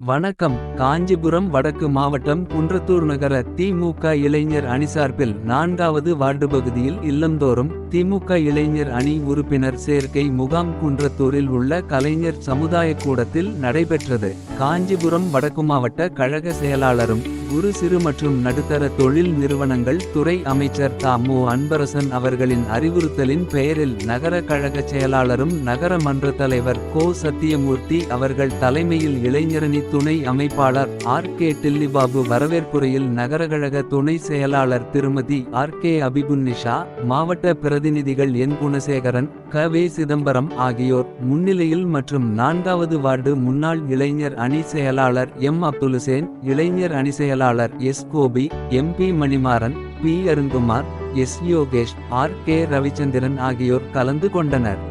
வணக்கம். காஞ்சிபுரம் வடக்கு மாவட்டம் குன்றத்தூர் நகர திமுக இளைஞர் அணி சார்பில் 4வது வார்டு பகுதியில் இல்லந்தோறும் திமுக இளைஞர் அணி உறுப்பினர் சேர்க்கை முகாம் குன்றத்தூரில் உள்ள கலைஞர் சமுதாய கூடத்தில் நடைபெற்றது. காஞ்சிபுரம் வடக்கு மாவட்ட கழக செயலாளரும் குறு சிறு மற்றும் நடுத்தர தொழில் நிறுவனங்கள் துறை அமைச்சர் மு. அன்பரசன் அவர்களின் அறிவுறுத்தலின் பெயரில் நகர கழக செயலாளரும் நகர மன்ற தலைவர் கோ. சத்தியமூர்த்தி அவர்கள் தலைமையில் இளைஞரணி துணை அமைப்பாளர் கே. டில்லிபாபு வரவேற்புரையில் நகரகழக துணை செயலாளர் திருமதி கே. அபிபுன்னிஷா, மாவட்ட பிரதிநிதிகள் என். குணசேகரன், வே. சிதம்பரம் ஆகியோர் முன்னிலையில் மற்றும் 4வது வார்டு முன்னாள் இளைஞர் அணி செயலாளர் அப்துல்ஹுசேன், இளைஞர் அணி செயலாளர் Gopi, P. Manimaran, P. Arunkumar, Yogesh, K. Ravichandran ஆகியோர் கலந்து கொண்டனர்.